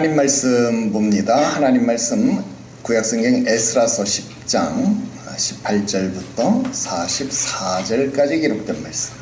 하나님 말씀 봅니다. 하나님 말씀 구약성경 에스라서 10장 18절부터 44절까지 기록된 말씀.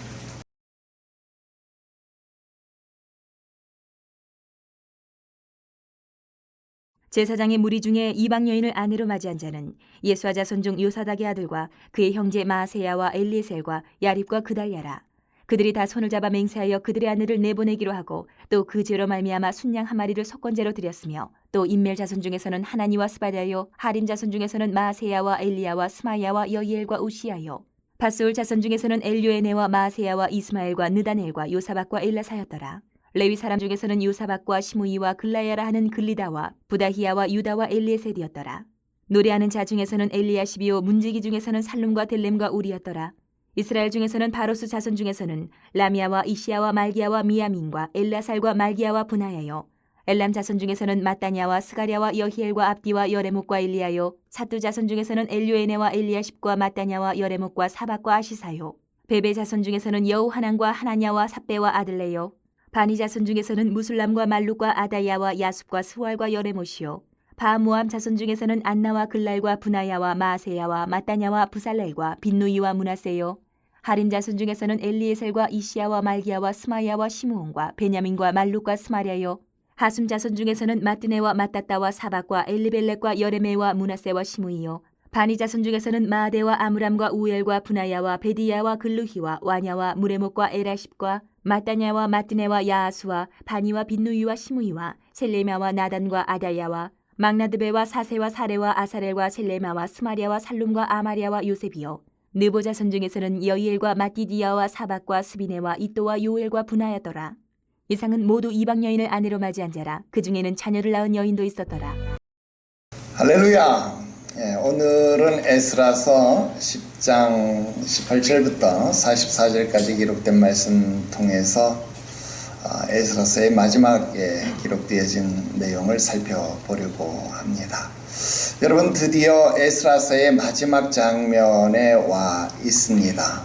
제사장의 무리 중에 이방 여인을 아내로 맞이한 자는 예수와 자손 중 요사닥의 아들과 그의 형제 마세야와 엘리에셀과 야립과 그달랴라. 그들이 다 손을 잡아 맹세하여 그들의 아내를 내보내기로 하고 또 그 죄로 말미암아 순양 한 마리를 속건제로 드렸으며 또 인멜 자손 중에서는 하나니와 스바랴요 하림 자손 중에서는 마세야와 엘리야와 스마야와 여이엘과 우시야요 바스울 자손 중에서는 엘요에네와 마세야와 이스마엘과 느다넬과 요사박과 엘라사였더라. 레위 사람 중에서는 요사박과 시므이와 글라야라 하는 글리다와 부다히야와 유다와 엘리에셀이었더라. 노래하는 자 중에서는 엘리야시비요 문지기 중에서는 살룸과 델렘과 우리였더라. 이스라엘 중에서는 바로스 자손 중에서는 라미아와 이시야와 말기야와 미야민과 엘라살과 말기야와 분하야요 엘람 자손 중에서는 마따냐와 스가랴와 여히엘과 압디와 여레목과 엘리야요 사뚜 자손 중에서는 엘요에네와 엘리야십과 마따냐와 여레목과 사박과 아시사요 베베 자손 중에서는 여우하난과 하나냐와 삽베와 아들레요 바니 자손 중에서는 무술람과 말룩과 아다야와 야숲과 스왈과 여레못이요 바모암 자손 중에서는 안나와 글랄과 분하야와 마세야와 마따냐와 부살렐과 빈누이와 문하세요 하림 자손 중에서는 엘리에셀과 이시야와 말기야와 스마야와 시므온과 베냐민과 말룩과 스마랴요 하숨 자손 중에서는 마뜨네와 마따따와 사박과 엘리벨렉과 여레메와 문하세와 시므이요 바니 자손 중에서는 마아데와 아므람과 우엘과 분하야와 베디야와 글루히와 와냐와 무레목과 에라십과 마따냐와 마뜨네와 야아수와 바니와 빈누이와 시므이와 셀레마와 나단과 아다야와 막나드베와 사세와 사레와 아사렐과 셀레마와 스마랴와 살룸과 아마랴와 요셉이요 느보 자손 중에서는 여이엘과 마띠디야와 사박과 스비네와 이또와 요엘과 분하였더라. 이상은 모두 이방 여인을 아내로 맞이한 자라. 그 중에는 자녀를 낳은 여인도 있었더라. 할렐루야. 오늘은 에스라서 10장 18절부터 44절까지 기록된 말씀 통해서 에스라서의 마지막에 기록되어진 내용을 살펴보려고 합니다. 여러분, 드디어 에스라서의 마지막 장면에 와 있습니다.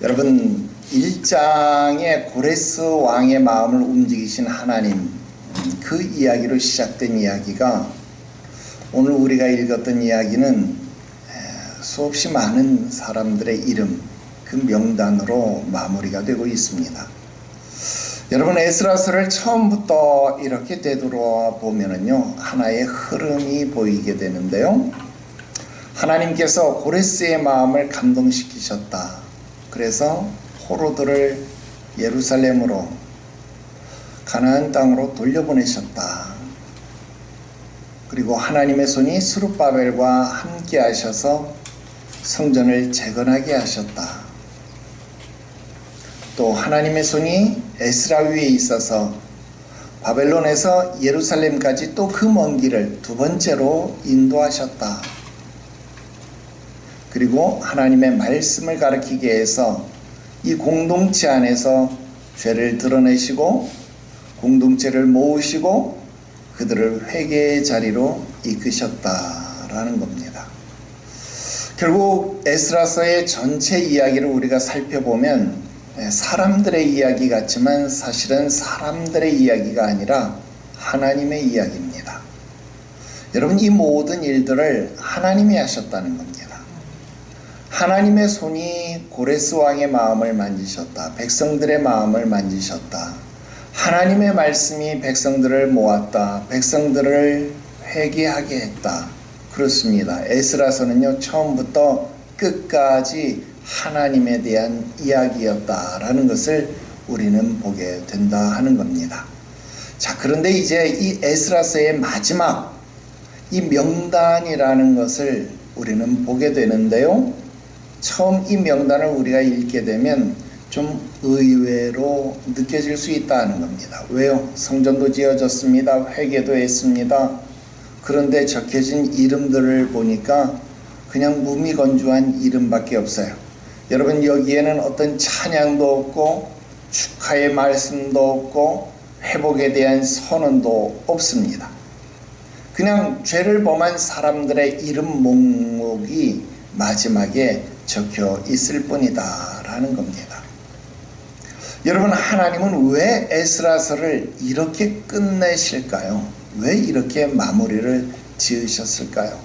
여러분, 1장의 고레스 왕의 마음을 움직이신 하나님, 그 이야기로 시작된 이야기가 오늘 우리가 읽었던 이야기는 수없이 많은 사람들의 이름, 그 명단으로 마무리가 되고 있습니다. 여러분, 에스라서를 처음부터 이렇게 되돌아 보면은요, 하나의 흐름이 보이게 되는데요. 하나님께서 고레스의 마음을 감동시키셨다. 그래서 포로들을 예루살렘으로 가나안 땅으로 돌려보내셨다. 그리고 하나님의 손이 스룹바벨과 함께 하셔서 성전을 재건하게 하셨다. 또 하나님의 손이 에스라 위에 있어서 바벨론에서 예루살렘까지 또 그 먼 길을 두 번째로 인도하셨다. 그리고 하나님의 말씀을 가르치게 해서 이 공동체 안에서 죄를 드러내시고 공동체를 모으시고 그들을 회개의 자리로 이끄셨다라는 겁니다. 결국 에스라서의 전체 이야기를 우리가 살펴보면 사람들의 이야기 같지만 사실은 사람들의 이야기가 아니라 하나님의 이야기입니다. 여러분, 이 모든 일들을 하나님이 하셨다는 겁니다. 하나님의 손이 고레스 왕의 마음을 만지셨다. 백성들의 마음을 만지셨다. 하나님의 말씀이 백성들을 모았다. 백성들을 회개하게 했다. 그렇습니다. 에스라서는요, 처음부터 끝까지 하나님에 대한 이야기였다라는 것을 우리는 보게 된다 하는 겁니다. 자, 그런데 이제 이 에스라서의 마지막 이 명단이라는 것을 우리는 보게 되는데요. 처음 이 명단을 우리가 읽게 되면 좀 의외로 느껴질 수 있다는 겁니다. 왜요? 성전도 지어졌습니다. 회개도 했습니다. 그런데 적혀진 이름들을 보니까 그냥 무미건조한 이름밖에 없어요. 여러분, 여기에는 어떤 찬양도 없고 축하의 말씀도 없고 회복에 대한 선언도 없습니다. 그냥 죄를 범한 사람들의 이름 목록이 마지막에 적혀 있을 뿐이다 라는 겁니다. 여러분, 하나님은 왜 에스라서를 이렇게 끝내실까요? 왜 이렇게 마무리를 지으셨을까요?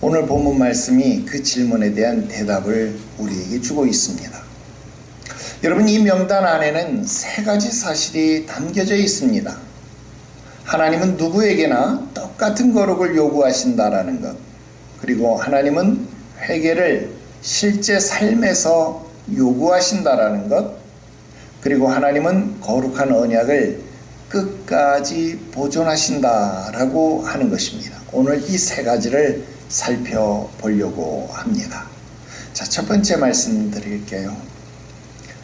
오늘 본문 말씀이 그 질문에 대한 대답을 우리에게 주고 있습니다. 여러분, 이 명단 안에는 세 가지 사실이 담겨져 있습니다. 하나님은 누구에게나 똑같은 거룩을 요구하신다라는 것, 그리고 하나님은 회개를 실제 삶에서 요구하신다라는 것, 그리고 하나님은 거룩한 언약을 끝까지 보존하신다라고 하는 것입니다. 오늘 이 세 가지를 살펴보려고 합니다. 자, 첫 번째 말씀 드릴게요.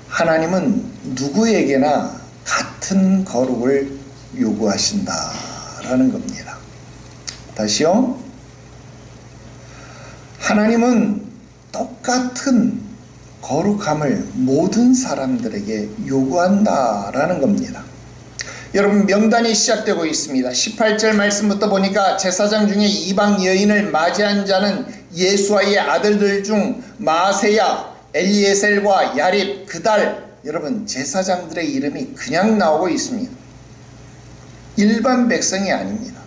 하나님은 누구에게나 같은 거룩을 요구하신다라는 겁니다. 다시요. 하나님은 똑같은 거룩함을 모든 사람들에게 요구한다라는 겁니다. 여러분, 명단이 시작되고 있습니다. 18절 말씀부터 보니까 제사장 중에 이방 여인을 맞이한 자는 예수아의 아들들 중 마세야, 엘리에셀과 야립, 그달. 여러분, 제사장들의 이름이 그냥 나오고 있습니다. 일반 백성이 아닙니다.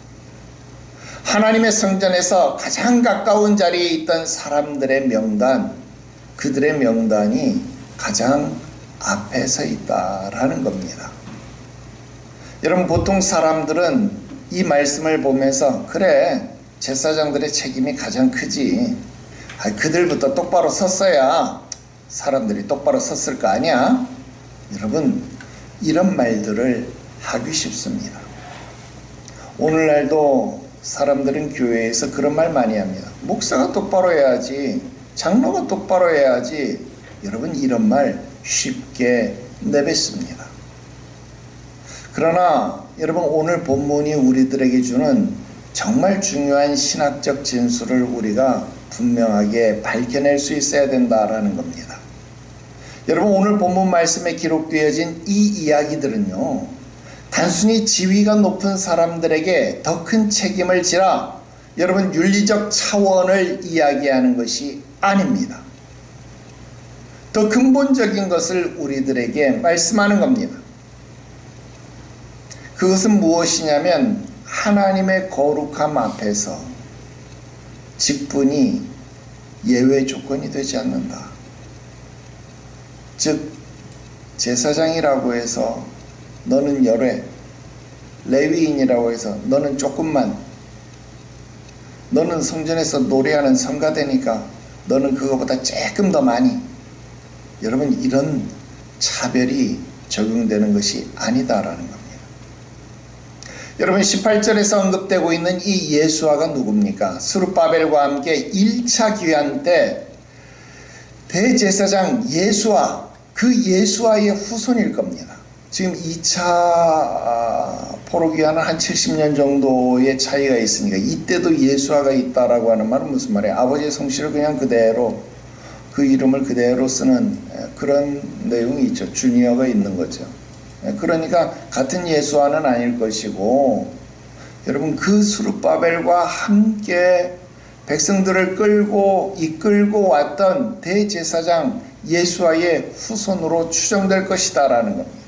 하나님의 성전에서 가장 가까운 자리에 있던 사람들의 명단, 그들의 명단이 가장 앞에 서 있다라는 겁니다. 여러분, 보통 사람들은 이 말씀을 보면서 그래, 제사장들의 책임이 가장 크지, 그들부터 똑바로 섰어야 사람들이 똑바로 섰을 거 아니야? 여러분, 이런 말들을 하기 쉽습니다. 오늘날도 사람들은 교회에서 그런 말 많이 합니다. 목사가 똑바로 해야지, 장로가 똑바로 해야지. 여러분, 이런 말 쉽게 내뱉습니다. 그러나 여러분, 오늘 본문이 우리들에게 주는 정말 중요한 신학적 진술을 우리가 분명하게 밝혀낼 수 있어야 된다라는 겁니다. 여러분, 오늘 본문 말씀에 기록되어진 이 이야기들은요, 단순히 지위가 높은 사람들에게 더 큰 책임을 지라, 여러분, 윤리적 차원을 이야기하는 것이 아닙니다. 더 근본적인 것을 우리들에게 말씀하는 겁니다. 그것은 무엇이냐면 하나님의 거룩함 앞에서 직분이 예외 조건이 되지 않는다. 즉, 제사장이라고 해서 너는 열외, 레위인이라고 해서 너는 조금만, 너는 성전에서 노래하는 성가대니까 너는 그거보다 조금 더 많이. 여러분, 이런 차별이 적용되는 것이 아니다라는 겁니다. 여러분, 18절에서 언급되고 있는 이 예수아가 누굽니까? 스룹바벨과 함께 1차 귀환 때 대제사장 예수아, 그 예수아의 후손일 겁니다. 지금 2차 포로 귀환은 한 70년 정도의 차이가 있으니까 이때도 예수아가 있다라고 하는 말은 무슨 말이에요? 아버지의 성씨를 그냥 그대로, 그 이름을 그대로 쓰는 그런 내용이 있죠. 주니어가 있는 거죠. 그러니까 같은 예수아는 아닐 것이고, 여러분, 그 스룹바벨과 함께 백성들을 이끌고 왔던 대제사장 예수아의 후손으로 추정될 것이다라는 겁니다.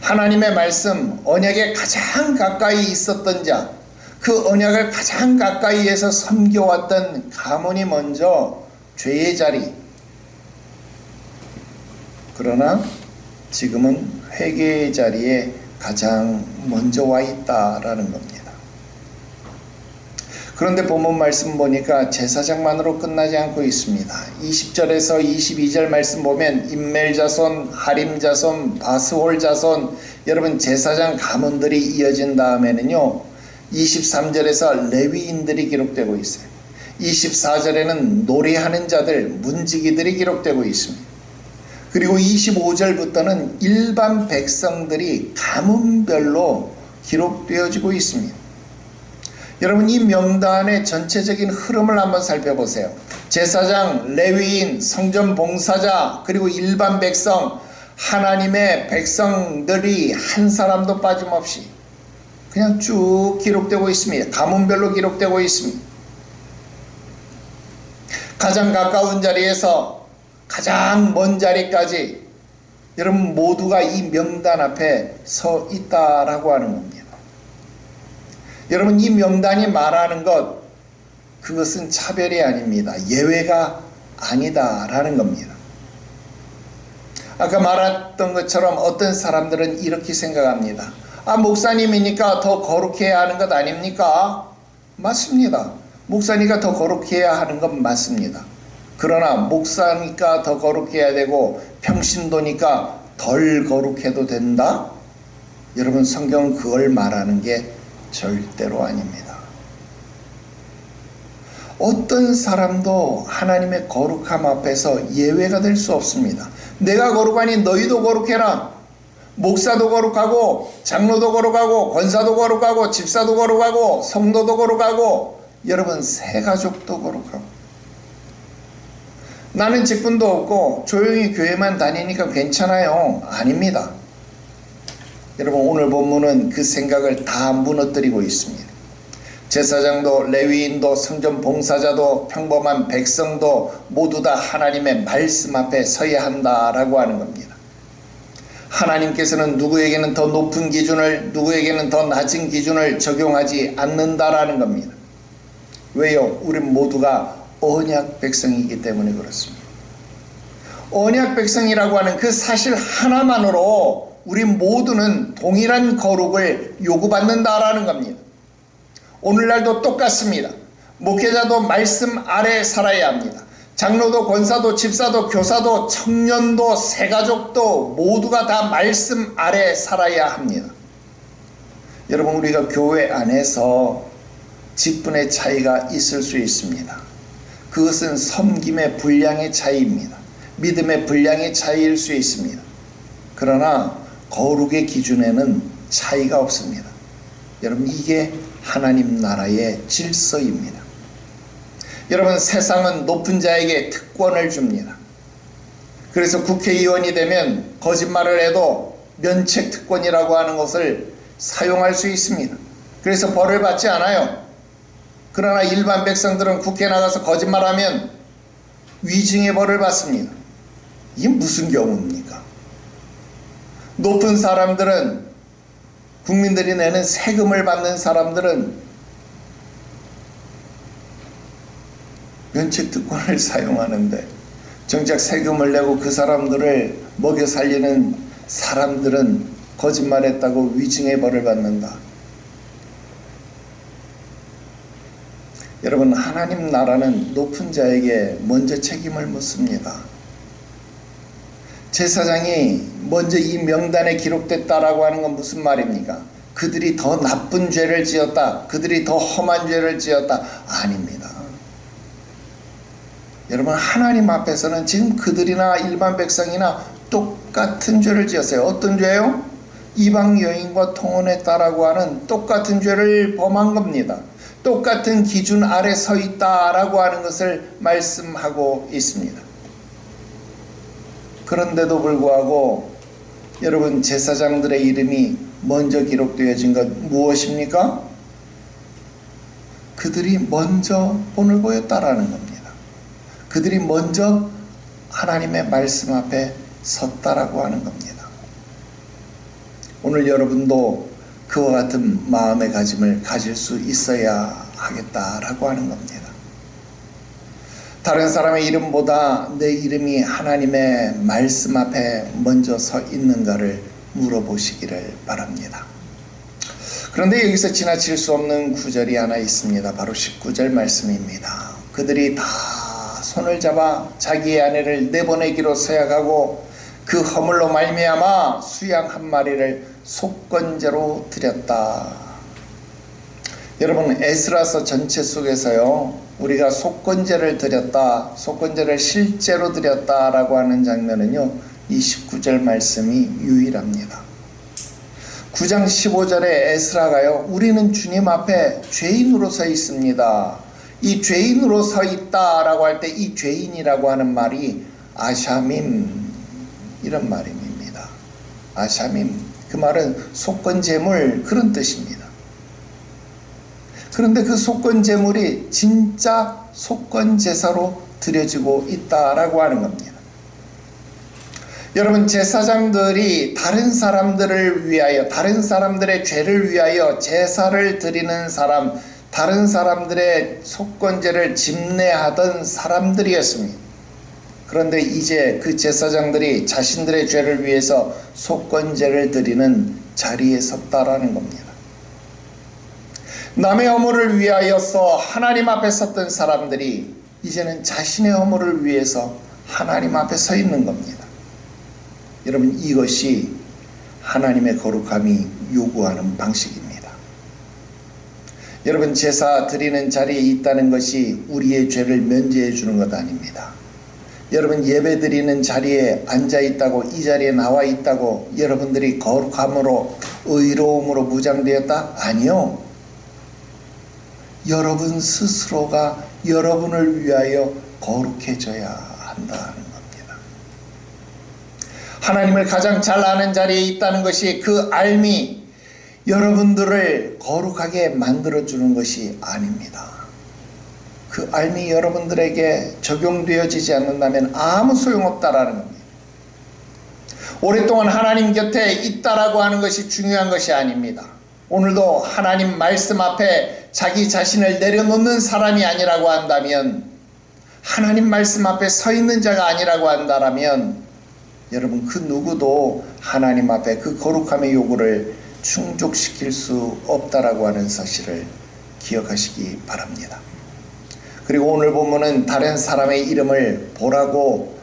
하나님의 말씀, 언약에 가장 가까이 있었던 자, 그 언약을 가장 가까이에서 섬겨왔던 가문이 먼저 죄의 자리, 그러나 지금은 회개의 자리에 가장 먼저 와 있다라는 겁니다. 그런데 본문 말씀 보니까 제사장만으로 끝나지 않고 있습니다. 20절에서 22절 말씀 보면 임멜 자손, 하림 자손, 바스홀 자손, 여러분, 제사장 가문들이 이어진 다음에는요, 23절에서 레위인들이 기록되고 있어요. 24절에는 노래하는 자들, 문지기들이 기록되고 있습니다. 그리고 25절부터는 일반 백성들이 가문별로 기록되어지고 있습니다. 여러분, 이 명단의 전체적인 흐름을 한번 살펴보세요. 제사장, 레위인, 성전 봉사자, 그리고 일반 백성, 하나님의 백성들이 한 사람도 빠짐없이 그냥 쭉 기록되고 있습니다. 가문별로 기록되고 있습니다. 가장 가까운 자리에서 가장 먼 자리까지 여러분 모두가 이 명단 앞에 서 있다라고 하는 겁니다. 여러분 이 명단이 말하는 것, 그것은 차별이 아닙니다. 예외가 아니다라는 겁니다. 아까 말했던 것처럼 어떤 사람들은 이렇게 생각합니다. 목사님이니까 더 거룩해야 하는 것 아닙니까? 맞습니다. 목사니까 더 거룩해야 하는 건 맞습니다. 그러나 목사니까 더 거룩해야 되고 평신도니까 덜 거룩해도 된다? 여러분 성경은 그걸 말하는 게 절대로 아닙니다. 어떤 사람도 하나님의 거룩함 앞에서 예외가 될 수 없습니다. 내가 거룩하니 너희도 거룩해라. 목사도 거룩하고 장로도 거룩하고 권사도 거룩하고 집사도 거룩하고 성도도 거룩하고 여러분 새가족도 거룩하고 나는 직분도 없고 조용히 교회만 다니니까 괜찮아요. 아닙니다. 여러분 오늘 본문은 그 생각을 다 무너뜨리고 있습니다. 제사장도 레위인도 성전 봉사자도 평범한 백성도 모두 다 하나님의 말씀 앞에 서야 한다라고 하는 겁니다. 하나님께서는 누구에게는 더 높은 기준을 누구에게는 더 낮은 기준을 적용하지 않는다라는 겁니다. 왜요? 우린 모두가 언약 백성이기 때문에 그렇습니다. 언약 백성이라고 하는 그 사실 하나만으로 우리 모두는 동일한 거룩을 요구받는다라는 겁니다. 오늘날도 똑같습니다. 목회자도 말씀 아래 살아야 합니다. 장로도 권사도 집사도 교사도 청년도 새가족도 모두가 다 말씀 아래 살아야 합니다. 여러분 우리가 교회 안에서 직분의 차이가 있을 수 있습니다. 그것은 섬김의 분량의 차이입니다. 믿음의 분량의 차이일 수 있습니다. 그러나 거룩의 기준에는 차이가 없습니다. 여러분 이게 하나님 나라의 질서입니다. 여러분 세상은 높은 자에게 특권을 줍니다. 그래서 국회의원이 되면 거짓말을 해도 면책 특권이라고 하는 것을 사용할 수 있습니다. 그래서 벌을 받지 않아요. 그러나 일반 백성들은 국회에 나가서 거짓말하면 위증의 벌을 받습니다. 이게 무슨 경우입니까? 높은 사람들은 국민들이 내는 세금을 받는 사람들은 면책특권을 사용하는데 정작 세금을 내고 그 사람들을 먹여 살리는 사람들은 거짓말했다고 위증의 벌을 받는다. 여러분 하나님 나라는 높은 자에게 먼저 책임을 묻습니다. 제사장이 먼저 이 명단에 기록됐다라고 하는 건 무슨 말입니까? 그들이 더 나쁜 죄를 지었다. 그들이 더 험한 죄를 지었다. 아닙니다. 여러분 하나님 앞에서는 지금 그들이나 일반 백성이나 똑같은 죄를 지었어요. 어떤 죄요? 이방 여인과 통혼했다라고 하는 똑같은 죄를 범한 겁니다. 똑같은 기준 아래 서 있다라고 하는 것을 말씀하고 있습니다. 그런데도 불구하고 여러분 제사장들의 이름이 먼저 기록되어진 것 무엇입니까? 그들이 먼저 본을 보였다라는 겁니다. 그들이 먼저 하나님의 말씀 앞에 섰다라고 하는 겁니다. 오늘 여러분도 그와 같은 마음의 가짐을 가질 수 있어야 하겠다라고 하는 겁니다. 다른 사람의 이름보다 내 이름이 하나님의 말씀 앞에 먼저 서 있는가를 물어보시기를 바랍니다. 그런데 여기서 지나칠 수 없는 구절이 하나 있습니다. 바로 19절 말씀입니다. 그들이 다 손을 잡아 자기의 아내를 내보내기로 서약하고 그 허물로 말미암아 수양 한 마리를 속건제로 드렸다. 여러분 에스라서 전체 속에서요 우리가 속건제를 드렸다, 속건제를 실제로 드렸다라고 하는 장면은요 이 19절 말씀이 유일합니다. 9장 15절에 에스라가요 우리는 주님 앞에 죄인으로 서 있습니다. 이 죄인으로 서 있다라고 할 때 이 죄인이라고 하는 말이 아샤밈 이런 말입니다. 아샤밈 그 말은 속건제물 그런 뜻입니다. 그런데 그 속건제물이 진짜 속건제사로 드려지고 있다라고 하는 겁니다. 여러분, 제사장들이 다른 사람들을 위하여, 다른 사람들의 죄를 위하여 제사를 드리는 사람, 다른 사람들의 속건제를 집례하던 사람들이었습니다. 그런데 이제 그 제사장들이 자신들의 죄를 위해서 속건제를 드리는 자리에 섰다라는 겁니다. 남의 허물을 위하여서 하나님 앞에 섰던 사람들이 이제는 자신의 허물을 위해서 하나님 앞에 서 있는 겁니다. 여러분, 이것이 하나님의 거룩함이 요구하는 방식입니다. 여러분, 제사 드리는 자리에 있다는 것이 우리의 죄를 면제해 주는 것 아닙니다. 여러분, 예배 드리는 자리에 앉아 있다고, 이 자리에 나와 있다고 여러분들이 거룩함으로, 의로움으로 무장되었다? 아니요. 여러분 스스로가 여러분을 위하여 거룩해져야 한다는 겁니다. 하나님을 가장 잘 아는 자리에 있다는 것이, 그 알미 여러분들을 거룩하게 만들어주는 것이 아닙니다. 그 알미 여러분들에게 적용되어지지 않는다면 아무 소용없다라는 겁니다. 오랫동안 하나님 곁에 있다라고 하는 것이 중요한 것이 아닙니다. 오늘도 하나님 말씀 앞에 자기 자신을 내려놓는 사람이 아니라고 한다면, 하나님 말씀 앞에 서 있는 자가 아니라고 한다면, 여러분, 그 누구도 하나님 앞에 그 거룩함의 요구를 충족시킬 수 없다라고 하는 사실을 기억하시기 바랍니다. 그리고 오늘 본문은 다른 사람의 이름을 보라고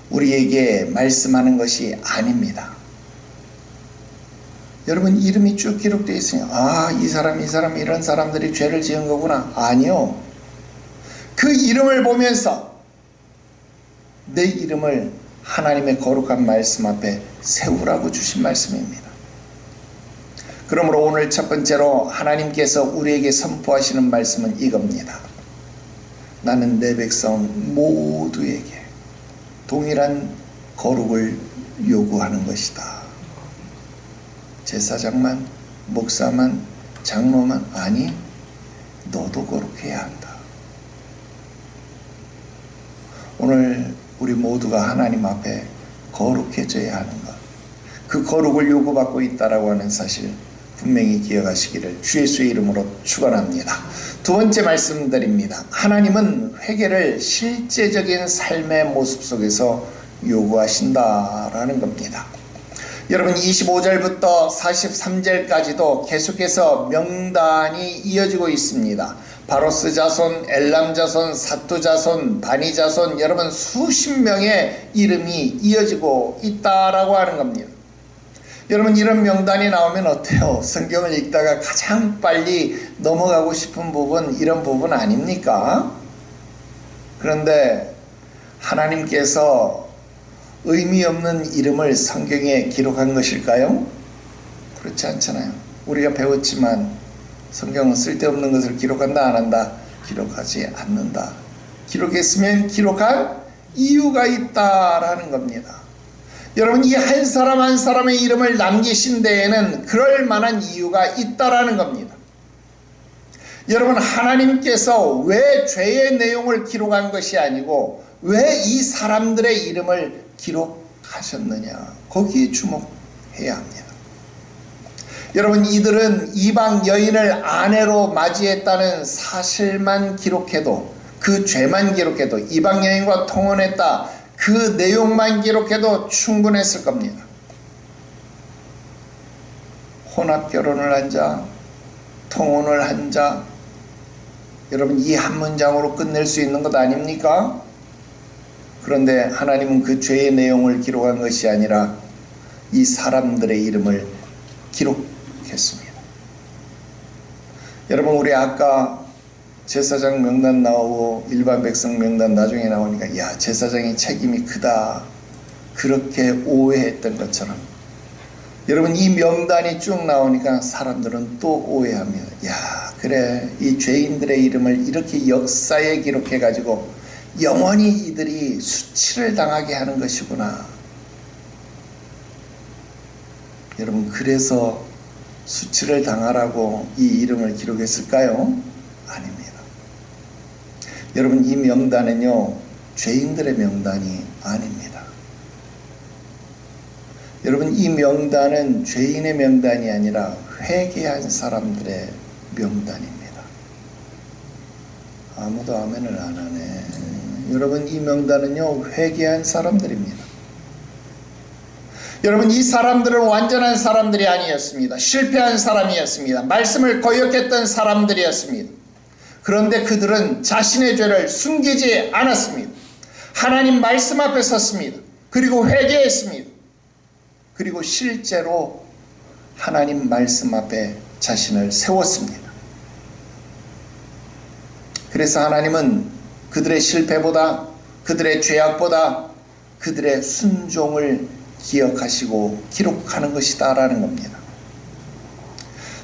우리에게 말씀하는 것이 아닙니다. 여러분, 이름이 쭉 기록되어 있으니, 이 사람 이런 사람들이 죄를 지은 거구나. 아니요. 그 이름을 보면서 내 이름을 하나님의 거룩한 말씀 앞에 세우라고 주신 말씀입니다. 그러므로 오늘 첫 번째로 하나님께서 우리에게 선포하시는 말씀은 이겁니다. 나는 내 백성 모두에게 동일한 거룩을 요구하는 것이다. 제사장만, 목사만, 장로만, 아니, 너도 거룩해야 한다. 오늘 우리 모두가 하나님 앞에 거룩해져야 하는 것, 그 거룩을 요구받고 있다라고 하는 사실 분명히 기억하시기를 주 예수의 이름으로 축원합니다. 두 번째 말씀드립니다. 하나님은 회개를 실제적인 삶의 모습 속에서 요구하신다라는 겁니다. 여러분, 25절부터 43절까지도 계속해서 명단이 이어지고 있습니다. 바로스 자손, 엘람 자손, 사투 자손, 바니 자손, 여러분 수십 명의 이름이 이어지고 있다라고 하는 겁니다. 여러분, 이런 명단이 나오면 어때요? 성경을 읽다가 가장 빨리 넘어가고 싶은 부분, 이런 부분 아닙니까? 그런데 하나님께서 의미 없는 이름을 성경에 기록한 것일까요? 그렇지 않잖아요. 우리가 배웠지만 성경은 쓸데없는 것을 기록한다, 안 한다? 기록하지 않는다. 기록했으면 기록한 이유가 있다라는 겁니다. 여러분, 이 한 사람 한 사람의 이름을 남기신 데에는 그럴 만한 이유가 있다라는 겁니다. 여러분, 하나님께서 왜 죄의 내용을 기록한 것이 아니고 왜 이 사람들의 이름을 기록하셨느냐, 거기에 주목해야 합니다. 여러분, 이들은 이방 여인을 아내로 맞이했다는 사실만 기록해도, 그 죄만 기록해도, 이방 여인과 통혼했다, 그 내용만 기록해도 충분했을 겁니다. 혼합 결혼을 한 자, 통혼을 한 자, 여러분, 이 한 문장으로 끝낼 수 있는 것 아닙니까? 그런데 하나님은 그 죄의 내용을 기록한 것이 아니라 이 사람들의 이름을 기록했습니다. 여러분, 우리 아까 제사장 명단 나오고 일반 백성 명단 나중에 나오니까, 야, 제사장의 책임이 크다, 그렇게 오해했던 것처럼, 여러분, 이 명단이 쭉 나오니까 사람들은 또 오해합니다. 야, 그래, 이 죄인들의 이름을 이렇게 역사에 기록해 가지고 영원히 이들이 수치를 당하게 하는 것이구나. 여러분, 그래서 수치를 당하라고 이 이름을 기록했을까요? 아닙니다. 여러분, 이 명단은요, 죄인들의 명단이 아닙니다. 여러분, 이 명단은 죄인의 명단이 아니라 회개한 사람들의 명단입니다. 아무도 아멘을 안 하네. 여러분, 이 명단은요, 회개한 사람들입니다. 여러분, 이 사람들은 완전한 사람들이 아니었습니다. 실패한 사람이었습니다. 말씀을 거역했던 사람들이었습니다. 그런데 그들은 자신의 죄를 숨기지 않았습니다. 하나님 말씀 앞에 섰습니다. 그리고 회개했습니다. 그리고 실제로 하나님 말씀 앞에 자신을 세웠습니다. 그래서 하나님은 그들의 실패보다, 그들의 죄악보다 그들의 순종을 기억하시고 기록하는 것이다라는 겁니다.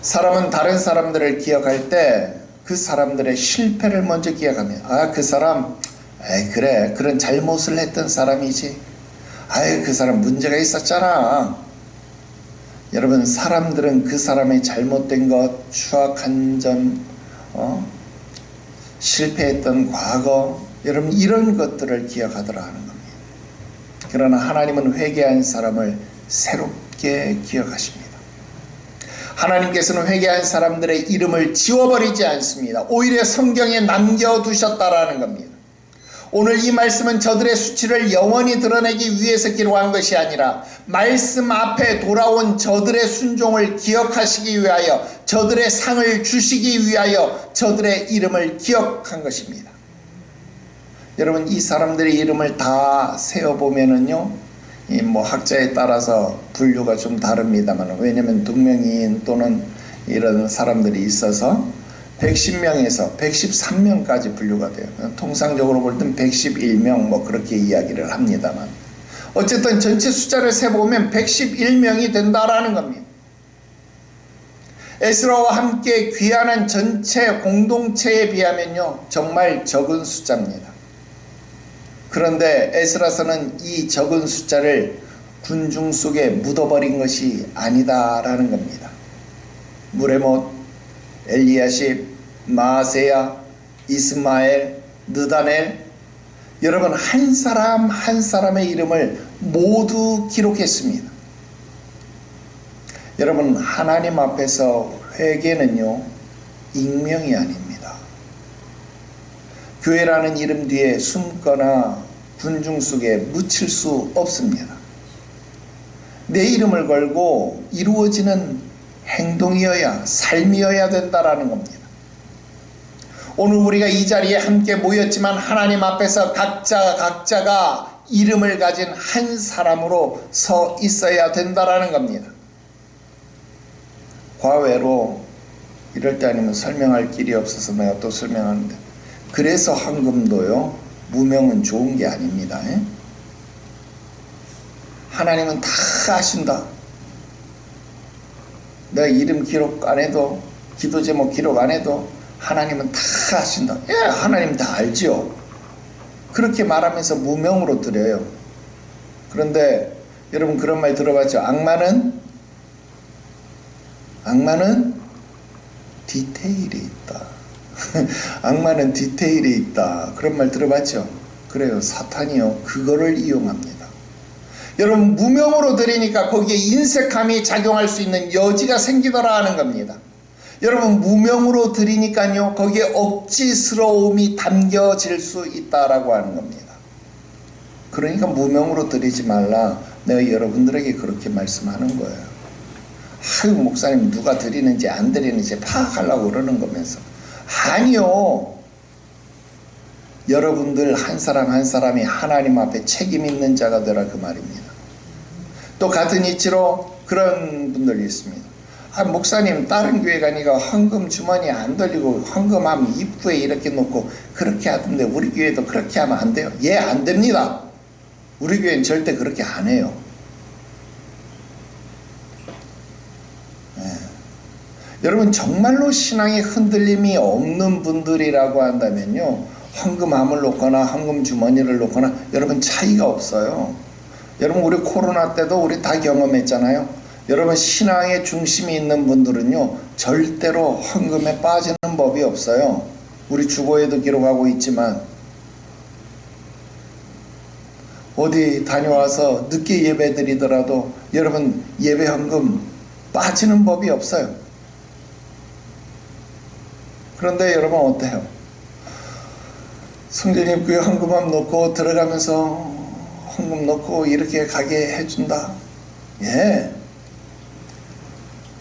사람은 다른 사람들을 기억할 때 그 사람들의 실패를 먼저 기억합니다. 아, 그 사람, 그래, 그런 잘못을 했던 사람이지. 그 사람 문제가 있었잖아. 여러분, 사람들은 그 사람의 잘못된 것, 추악한 점, 실패했던 과거, 여러분, 이런 것들을 기억하더라 하는 겁니다. 그러나 하나님은 회개한 사람을 새롭게 기억하십니다. 하나님께서는 회개한 사람들의 이름을 지워버리지 않습니다. 오히려 성경에 남겨두셨다라는 겁니다. 오늘 이 말씀은 저들의 수치를 영원히 드러내기 위해서 기록한 것이 아니라 말씀 앞에 돌아온 저들의 순종을 기억하시기 위하여, 저들의 상을 주시기 위하여 저들의 이름을 기억한 것입니다. 여러분, 이 사람들의 이름을 다 세어보면은요, 학자에 따라서 분류가 좀 다릅니다만, 왜냐하면 동명이인 또는 이런 사람들이 있어서 110명에서 113명까지 분류가 돼요. 통상적으로 볼 땐 111명 그렇게 이야기를 합니다만, 어쨌든 전체 숫자를 세보면 111명이 된다라는 겁니다. 에스라와 함께 귀환한 전체 공동체에 비하면요, 정말 적은 숫자입니다. 그런데 에스라서는 이 적은 숫자를 군중 속에 묻어버린 것이 아니다라는 겁니다. 무레못, 엘리야십, 마세야, 이스마엘, 느다넬, 여러분, 한 사람 한 사람의 이름을 모두 기록했습니다. 여러분, 하나님 앞에서 회개는요, 익명이 아닙니다. 교회라는 이름 뒤에 숨거나 군중 속에 묻힐 수 없습니다. 내 이름을 걸고 이루어지는 행동이어야, 삶이어야 된다라는 겁니다. 오늘 우리가 이 자리에 함께 모였지만 하나님 앞에서 각자가 이름을 가진 한 사람으로 서 있어야 된다라는 겁니다. 과외로 이럴 때 아니면 설명할 길이 없어서 내가 또 설명하는데, 그래서 헌금도요, 무명은 좋은 게 아닙니다. 하나님은 다 아신다. 내가 이름 기록 안 해도, 기도 제목 기록 안 해도 하나님은 다 아신다. 하나님 다 알죠. 그렇게 말하면서 무명으로 드려요. 그런데 여러분, 그런 말 들어봤죠? 악마는 디테일이 있다. 악마는 디테일이 있다. 그런 말 들어봤죠? 그래요. 사탄이요, 그거를 이용합니다. 여러분, 무명으로 드리니까 거기에 인색함이 작용할 수 있는 여지가 생기더라 하는 겁니다. 여러분, 무명으로 드리니까요, 거기에 억지스러움이 담겨질 수 있다라고 하는 겁니다. 그러니까 무명으로 드리지 말라. 내가 여러분들에게 그렇게 말씀하는 거예요. 목사님, 누가 드리는지 안 드리는지 파악하려고 그러는 거면서. 아니요. 여러분들 한 사람 한 사람이 하나님 앞에 책임 있는 자가 되라, 그 말입니다. 또 같은 이치로 그런 분들이 있습니다. 목사님, 다른 교회 가니까 헌금 주머니 안 돌리고 헌금하면 입구에 이렇게 놓고 그렇게 하던데 우리 교회도 그렇게 하면 안 돼요? 안 됩니다. 우리 교회는 절대 그렇게 안 해요. 여러분, 정말로 신앙에 흔들림이 없는 분들이라고 한다면요, 헌금함을 놓거나 헌금 주머니를 놓거나 여러분 차이가 없어요. 여러분, 우리 코로나 때도 우리 다 경험했잖아요. 여러분, 신앙의 중심이 있는 분들은요, 절대로 헌금에 빠지는 법이 없어요. 우리 주보에도 기록하고 있지만 어디 다녀와서 늦게 예배 드리더라도 여러분 예배 헌금 빠지는 법이 없어요. 그런데 여러분 어때요? 성전님 그 헌금함 넣고 들어가면서 헌금 넣고 이렇게 가게 해준다. 예.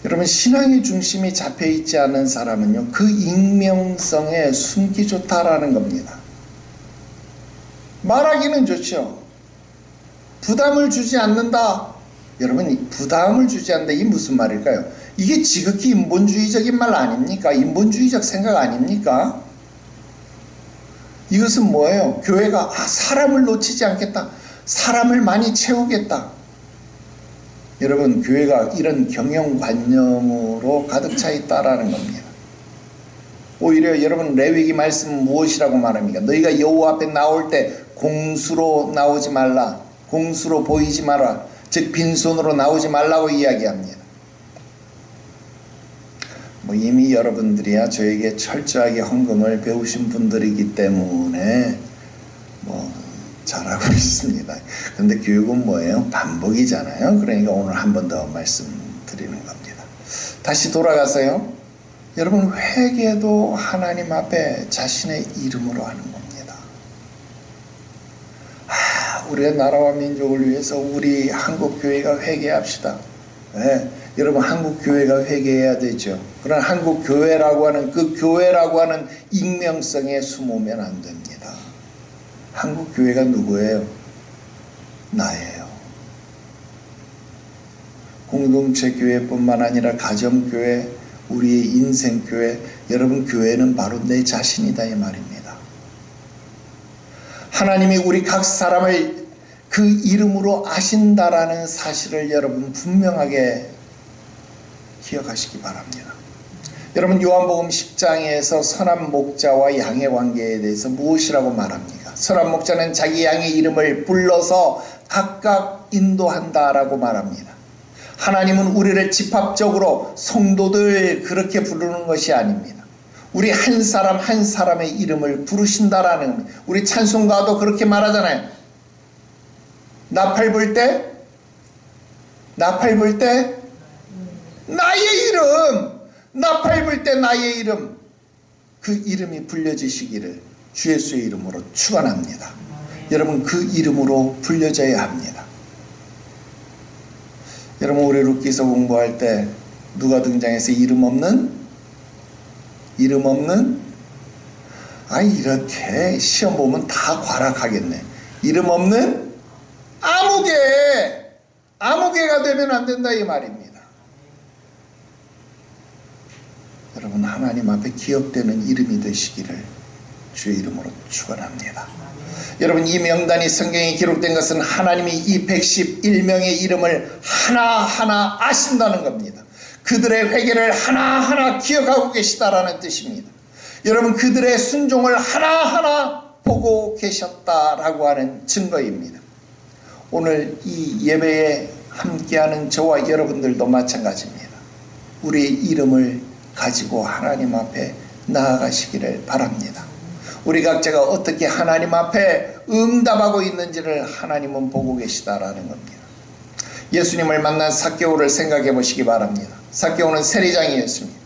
여러분 신앙의 중심이 잡혀있지 않은 사람은요 그 익명성에 숨기 좋다라는 겁니다. 말하기는 좋죠. 부담을 주지 않는다. 여러분 부담을 주지 않는다 이게 무슨 말일까요? 이게 지극히 인본주의적인 말 아닙니까? 인본주의적 생각 아닙니까? 이것은 뭐예요? 교회가 사람을 놓치지 않겠다. 사람을 많이 채우겠다. 여러분 교회가 이런 경영관념으로 가득 차 있다라는 겁니다. 오히려 여러분 레위기 말씀은 무엇이라고 말합니까? 너희가 여호와 앞에 나올 때 공수로 나오지 말라. 공수로 보이지 마라. 즉 빈손으로 나오지 말라고 이야기합니다. 이미 여러분들이야 저에게 철저하게 헌금을 배우신 분들이기 때문에 잘하고 있습니다. 그런데 교육은 뭐예요? 반복이잖아요. 그러니까 오늘 한 번 더 말씀드리는 겁니다. 다시 돌아가서요. 여러분 회개도 하나님 앞에 자신의 이름으로 하는 겁니다. 우리의 나라와 민족을 위해서 우리 한국교회가 회개합시다. 네, 여러분 한국교회가 회개해야 되죠. 그러나 한국교회라고 하는 그 교회라고 하는 익명성에 숨으면 안 됩니다. 한국교회가 누구예요? 나예요. 공동체 교회뿐만 아니라 가정교회, 우리의 인생교회, 여러분 교회는 바로 내 자신이다 이 말입니다. 하나님이 우리 각 사람을 그 이름으로 아신다라는 사실을 여러분 분명하게 기억하시기 바랍니다. 여러분 요한복음 10장에서 선한 목자와 양의 관계에 대해서 무엇이라고 말합니까? 선한 목자는 자기 양의 이름을 불러서 각각 인도한다라고 말합니다. 하나님은 우리를 집합적으로 성도들 그렇게 부르는 것이 아닙니다. 우리 한 사람 한 사람의 이름을 부르신다라는 겁니다. 우리 찬송가도 그렇게 말하잖아요. 나팔 불 때 나의 이름, 나팔 불 때 나의 이름, 그 이름이 불려지시기를 주 예수의 이름으로 축원합니다. 여러분 그 이름으로 불려져야 합니다. 여러분 우리 룻기서 공부할 때 누가 등장해서 이름 없는 이렇게 시험 보면 다 과락하겠네. 이름 없는 아무개가 되면 안 된다 이 말입니다. 여러분 하나님 앞에 기억되는 이름이 되시기를 주의 이름으로 축원합니다. 여러분 이 명단이 성경에 기록된 것은 하나님이 이 111명의 이름을 하나하나 아신다는 겁니다. 그들의 회개를 하나하나 기억하고 계시다라는 뜻입니다. 여러분 그들의 순종을 하나하나 보고 계셨다라고 하는 증거입니다. 오늘 이 예배에 함께하는 저와 여러분들도 마찬가지입니다. 우리의 이름을 가지고 하나님 앞에 나아가시기를 바랍니다. 우리 각자가 어떻게 하나님 앞에 응답하고 있는지를 하나님은 보고 계시다라는 겁니다. 예수님을 만난 삭개오를 생각해 보시기 바랍니다. 삭개오는 세리장이었습니다.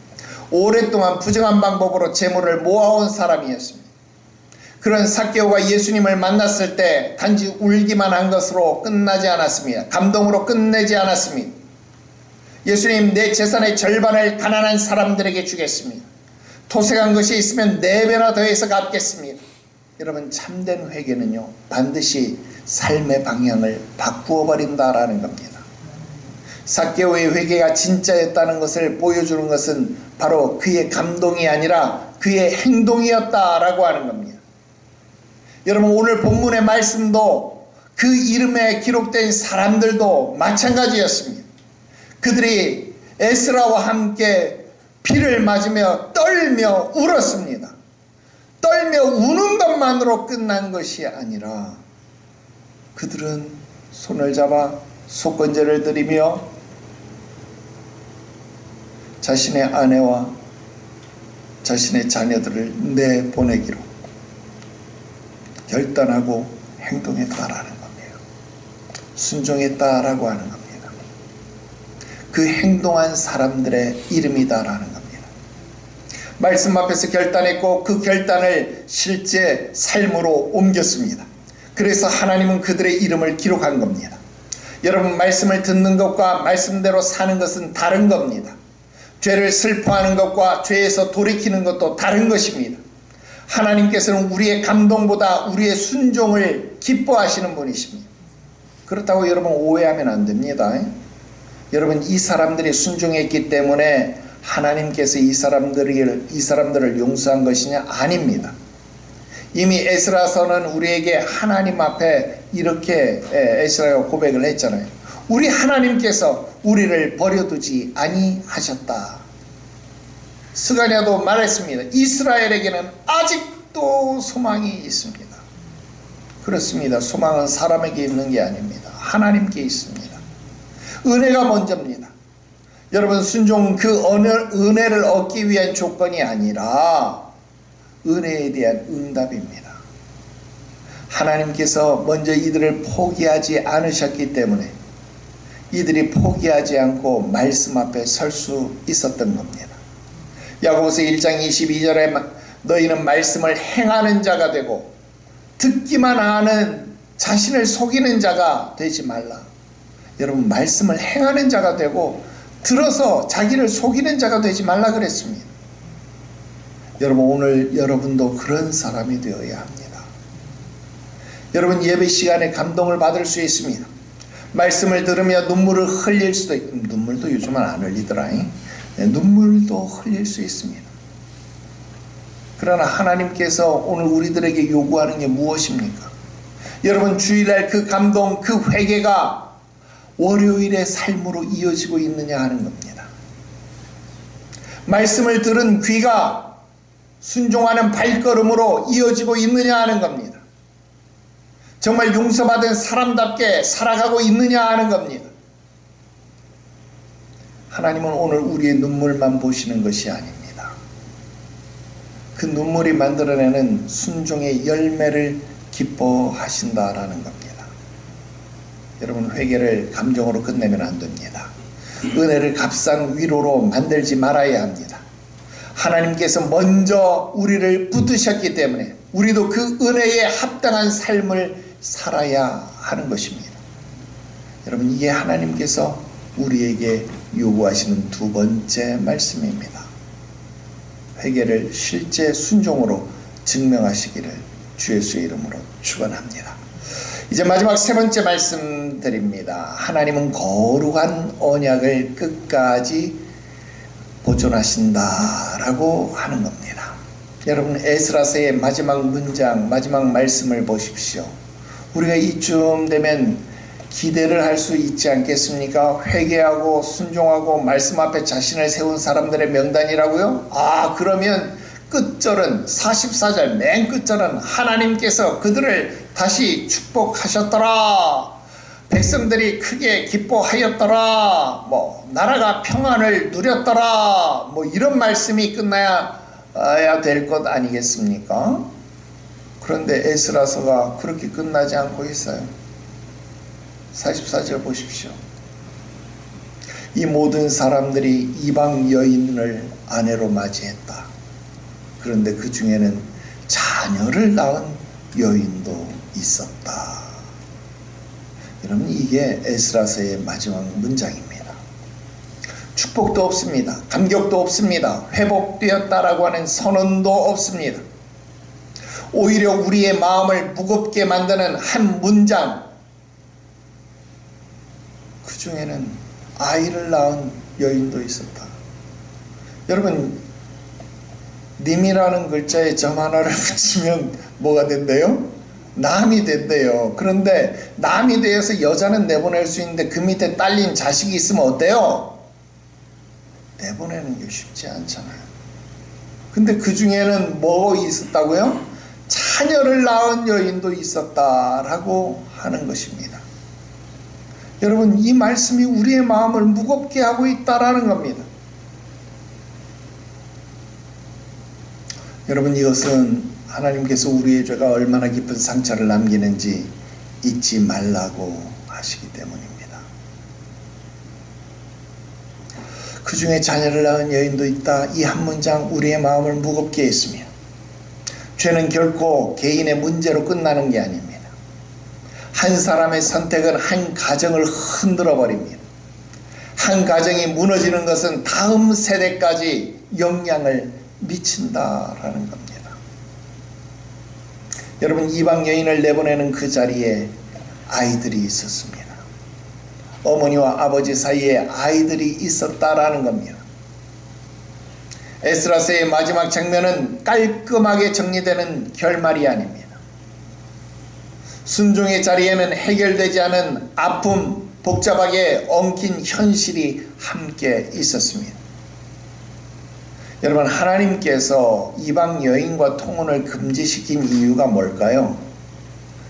오랫동안 부정한 방법으로 재물을 모아온 사람이었습니다. 그런 삭개오가 예수님을 만났을 때 단지 울기만 한 것으로 끝나지 않았습니다. 감동으로 끝내지 않았습니다. 예수님, 내 재산의 절반을 가난한 사람들에게 주겠습니다. 토색한 것이 있으면 4배나 더해서 갚겠습니다. 여러분 참된 회개는요 반드시 삶의 방향을 바꾸어 버린다라는 겁니다. 삭개오의 회개가 진짜였다는 것을 보여주는 것은 바로 그의 감동이 아니라 그의 행동이었다라고 하는 겁니다. 여러분 오늘 본문의 말씀도 그 이름에 기록된 사람들도 마찬가지였습니다. 그들이 에스라와 함께 비를 맞으며 떨며 울었습니다. 떨며 우는 것만으로 끝난 것이 아니라 그들은 손을 잡아 속건제를 드리며 자신의 아내와 자신의 자녀들을 내보내기로 결단하고 행동했다라는 겁니다. 순종했다라고 하는 겁니다. 그 행동한 사람들의 이름이다라는 겁니다. 말씀 앞에서 결단했고 그 결단을 실제 삶으로 옮겼습니다. 그래서 하나님은 그들의 이름을 기록한 겁니다. 여러분, 말씀을 듣는 것과 말씀대로 사는 것은 다른 겁니다. 죄를 슬퍼하는 것과 죄에서 돌이키는 것도 다른 것입니다. 하나님께서는 우리의 감동보다 우리의 순종을 기뻐하시는 분이십니다. 그렇다고 여러분 오해하면 안 됩니다. 여러분, 이 사람들이 순종했기 때문에 하나님께서 이 사람들을 용서한 것이냐? 아닙니다. 이미 에스라서는 우리에게 하나님 앞에 이렇게 에스라가 고백을 했잖아요. 우리 하나님께서 우리를 버려두지 아니하셨다. 스가랴도 말했습니다. 이스라엘에게는 아직도 소망이 있습니다. 그렇습니다. 소망은 사람에게 있는 게 아닙니다. 하나님께 있습니다. 은혜가 먼저입니다. 여러분, 순종 그 은혜를 얻기 위한 조건이 아니라 은혜에 대한 응답입니다. 하나님께서 먼저 이들을 포기하지 않으셨기 때문에 이들이 포기하지 않고 말씀 앞에 설 수 있었던 겁니다. 야고보서 1장 22절에 너희는 말씀을 행하는 자가 되고 듣기만 하는 자신을 속이는 자가 되지 말라. 여러분, 말씀을 행하는 자가 되고 들어서 자기를 속이는 자가 되지 말라 그랬습니다. 여러분, 오늘 여러분도 그런 사람이 되어야 합니다. 여러분, 예배 시간에 감동을 받을 수 있습니다. 말씀을 들으며 눈물을 흘릴 수도 있고, 눈물도 요즘은 안 흘리더라. 눈물도 흘릴 수 있습니다. 그러나 하나님께서 오늘 우리들에게 요구하는 게 무엇입니까? 여러분, 주일날 그 감동, 그 회개가 월요일의 삶으로 이어지고 있느냐 하는 겁니다. 말씀을 들은 귀가 순종하는 발걸음으로 이어지고 있느냐 하는 겁니다. 정말 용서받은 사람답게 살아가고 있느냐 하는 겁니다. 하나님은 오늘 우리의 눈물만 보시는 것이 아닙니다. 그 눈물이 만들어내는 순종의 열매를 기뻐하신다라는 겁니다. 여러분, 회개를 감정으로 끝내면 안 됩니다. 은혜를 값싼 위로로 만들지 말아야 합니다. 하나님께서 먼저 우리를 붙드셨기 때문에 우리도 그 은혜에 합당한 삶을 살아야 하는 것입니다. 여러분, 이게 하나님께서 우리에게 요구하시는 두 번째 말씀입니다. 회개를 실제 순종으로 증명하시기를 주 예수의 이름으로 축원합니다. 이제 마지막 세 번째 말씀 드립니다. 하나님은 거룩한 언약을 끝까지 보존하신다라고 하는 겁니다. 여러분, 에스라서의 마지막 문장, 마지막 말씀을 보십시오. 우리가 이쯤 되면 기대를 할 수 있지 않겠습니까? 회개하고 순종하고 말씀 앞에 자신을 세운 사람들의 명단이라고요? 그러면 끝절은 44절 맨 끝절은 하나님께서 그들을 다시 축복하셨더라. 백성들이 크게 기뻐하였더라. 나라가 평안을 누렸더라. 이런 말씀이 끝나야 될 것 아니겠습니까? 그런데 에스라서가 그렇게 끝나지 않고 있어요. 44절 보십시오. 이 모든 사람들이 이방 여인을 아내로 맞이했다. 그런데 그 중에는 자녀를 낳은 여인도 있었다. 여러분, 이게 에스라서의 마지막 문장입니다. 축복도 없습니다. 감격도 없습니다. 회복되었다라고 하는 선언도 없습니다. 오히려 우리의 마음을 무겁게 만드는 한 문장, 그 중에는 아이를 낳은 여인도 있었다. 여러분, 님이라는 글자에 점 하나를 붙이면 뭐가 된대요? 남이 된대요. 그런데 남이 되어서 여자는 내보낼 수 있는데 그 밑에 딸린 자식이 있으면 어때요? 내보내는 게 쉽지 않잖아요. 근데 그 중에는 뭐 있었다고요? 자녀를 낳은 여인도 있었다라고 하는 것입니다. 여러분, 이 말씀이 우리의 마음을 무겁게 하고 있다라는 겁니다. 여러분, 이것은 하나님께서 우리의 죄가 얼마나 깊은 상처를 남기는지 잊지 말라고 하십니다. 하시기 때문입니다. 그 중에 자녀를 낳은 여인도 있다. 이 한 문장 우리의 마음을 무겁게 했으며, 죄는 결코 개인의 문제로 끝나는 게 아닙니다. 한 사람의 선택은 한 가정을 흔들어 버립니다. 한 가정이 무너지는 것은 다음 세대까지 영향을 미친다라는 겁니다. 여러분, 이방 여인을 내보내는 그 자리에 아이들이 있었습니다. 어머니와 아버지 사이에 아이들이 있었다라는 겁니다. 에스라서의 마지막 장면은 깔끔하게 정리되는 결말이 아닙니다. 순종의 자리에는 해결되지 않은 아픔, 복잡하게 엉킨 현실이 함께 있었습니다. 여러분, 하나님께서 이방 여인과 통혼을 금지시킨 이유가 뭘까요?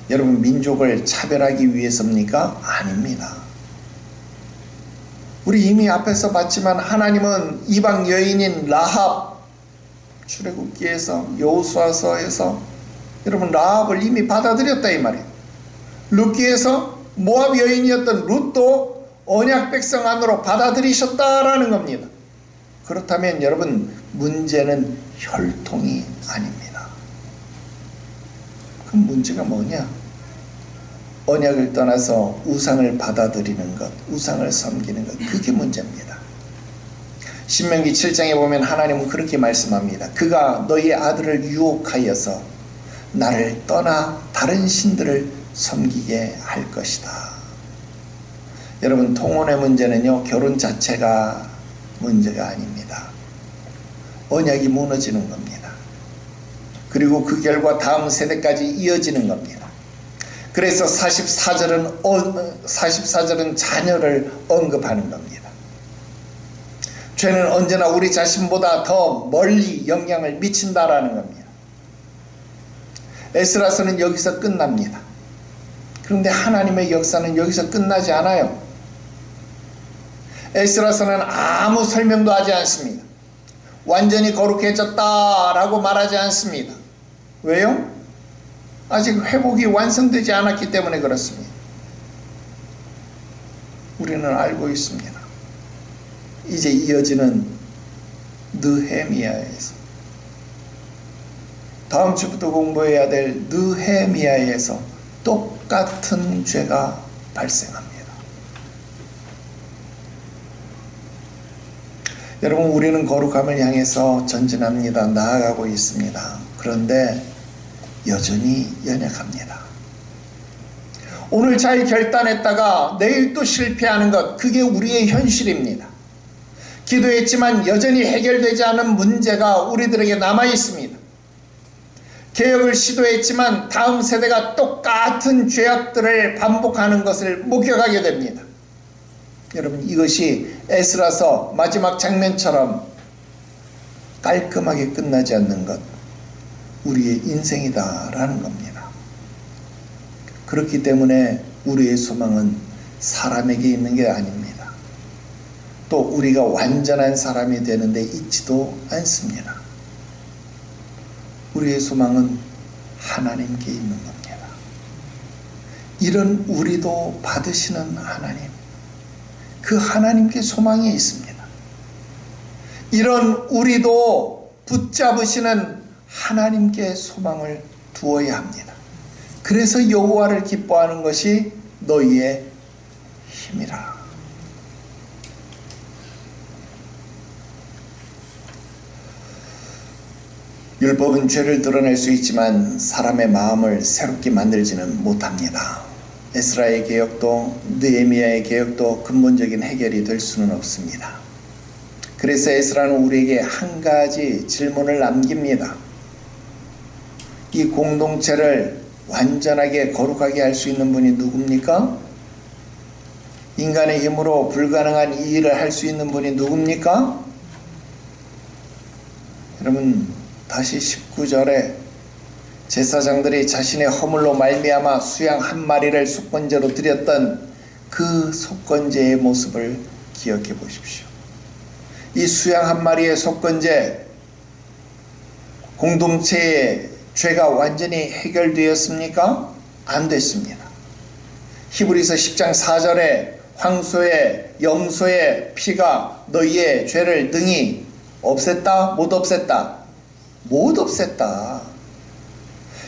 여러분, 민족을 차별하기 위해서입니까? 아닙니다. 우리 이미 앞에서 봤지만 하나님은 이방 여인인 라합, 출애굽기에서 여호수아서에서 여러분 라합을 이미 받아들였다 이 말이에요. 룻기에서 모압 여인이었던 룻도 언약 백성 안으로 받아들이셨다라는 겁니다. 그렇다면 여러분, 문제는 혈통이 아닙니다. 그럼 문제가 뭐냐? 언약을 떠나서 우상을 받아들이는 것, 우상을 섬기는 것, 그게 문제입니다. 신명기 7장에 보면 하나님은 그렇게 말씀합니다. 그가 너희 아들을 유혹하여서 나를 떠나 다른 신들을 섬기게 할 것이다. 여러분, 통혼의 문제는요, 결혼 자체가 문제가 아닙니다. 언약이 무너지는 겁니다. 그리고 그 결과 다음 세대까지 이어지는 겁니다. 그래서 44절은 자녀를 언급하는 겁니다. 죄는 언제나 우리 자신보다 더 멀리 영향을 미친다라는 겁니다. 에스라서는 여기서 끝납니다. 그런데 하나님의 역사는 여기서 끝나지 않아요. 에스라서는 아무 설명도 하지 않습니다. 완전히 거룩해졌다라고 말하지 않습니다. 왜요? 아직 회복이 완성되지 않았기 때문에 그렇습니다. 우리는 알고 있습니다. 이제 이어지는 느헤미야에서, 다음 주부터 공부해야 될 느헤미야에서 똑같은 죄가 발생합니다. 여러분, 우리는 거룩함을 향해서 전진합니다. 나아가고 있습니다. 그런데 여전히 연약합니다. 오늘 잘 결단했다가 내일 또 실패하는 것, 그게 우리의 현실입니다. 기도했지만 여전히 해결되지 않은 문제가 우리들에게 남아 있습니다. 개혁을 시도했지만 다음 세대가 똑같은 죄악들을 반복하는 것을 목격하게 됩니다. 여러분, 이것이 에스라서 마지막 장면처럼 깔끔하게 끝나지 않는 것, 우리의 인생이다라는 겁니다. 그렇기 때문에 우리의 소망은 사람에게 있는 게 아닙니다. 또 우리가 완전한 사람이 되는데 있지도 않습니다. 우리의 소망은 하나님께 있는 겁니다. 이런 우리도 받으시는 하나님, 그 하나님께 소망이 있습니다. 이런 우리도 붙잡으시는 하나님께 소망을 두어야 합니다. 그래서 여호와를 기뻐하는 것이 너희의 힘이라. 율법은 죄를 드러낼 수 있지만 사람의 마음을 새롭게 만들지는 못합니다. 에스라의 개혁도 느헤미야의 개혁도 근본적인 해결이 될 수는 없습니다. 그래서 에스라는 우리에게 한 가지 질문을 남깁니다. 이 공동체를 완전하게 거룩하게 할 수 있는 분이 누굽니까? 인간의 힘으로 불가능한 이 일을 할 수 있는 분이 누굽니까? 여러분, 다시 19절에 제사장들이 자신의 허물로 말미암아 수양 한 마리를 속건제로 드렸던 그 속건제의 모습을 기억해 보십시오. 이 수양 한 마리의 속건제, 공동체의 죄가 완전히 해결되었습니까? 안 됐습니다. 히브리서 10장 4절에 황소의 염소의 피가 너희의 죄를 능히 없앴다? 못 없앴다? 못 없앴다.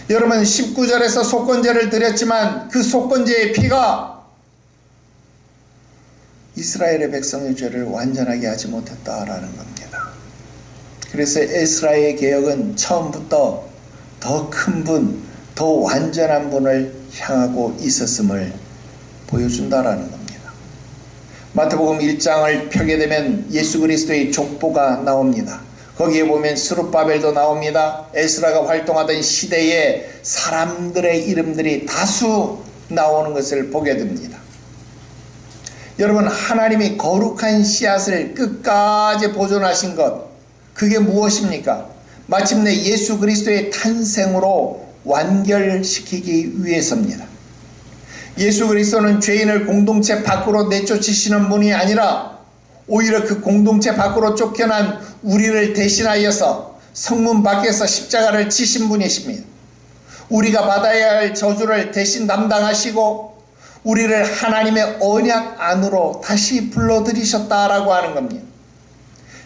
여러분 19절에서 속건제를 드렸지만 그 속건제의 피가 이스라엘의 백성의 죄를 완전하게 하지 못했다라는 겁니다. 그래서 에스라의 개혁은 처음부터 더 큰 분, 더 완전한 분을 향하고 있었음을 보여준다라는 겁니다. 마태복음 1장을 펴게 되면 예수 그리스도의 족보가 나옵니다. 거기에 보면 스룹바벨도 나옵니다. 에스라가 활동하던 시대에 사람들의 이름들이 다수 나오는 것을 보게 됩니다. 여러분, 하나님이 거룩한 씨앗을 끝까지 보존하신 것, 그게 무엇입니까? 마침내 예수 그리스도의 탄생으로 완결시키기 위해서입니다. 예수 그리스도는 죄인을 공동체 밖으로 내쫓으시는 분이 아니라 오히려 그 공동체 밖으로 쫓겨난 우리를 대신하여서 성문 밖에서 십자가를 지신 분이십니다. 우리가 받아야 할 저주를 대신 담당하시고 우리를 하나님의 언약 안으로 다시 불러들이셨다라고 하는 겁니다.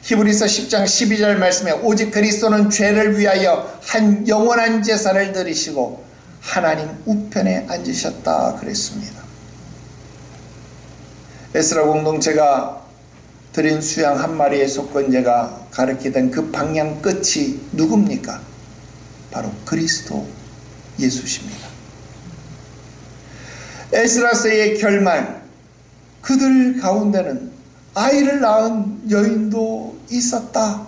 히브리서 10장 12절 말씀에 오직 그리스도는 죄를 위하여 한 영원한 제사를 드리시고 하나님 우편에 앉으셨다 그랬습니다. 에스라 공동체가 드린 수양 한 마리의 속건제가 가리키던 그 방향 끝이 누굽니까? 바로 그리스도 예수십니다. 에스라서의 결말, 그들 가운데는 아이를 낳은 여인도 있었다.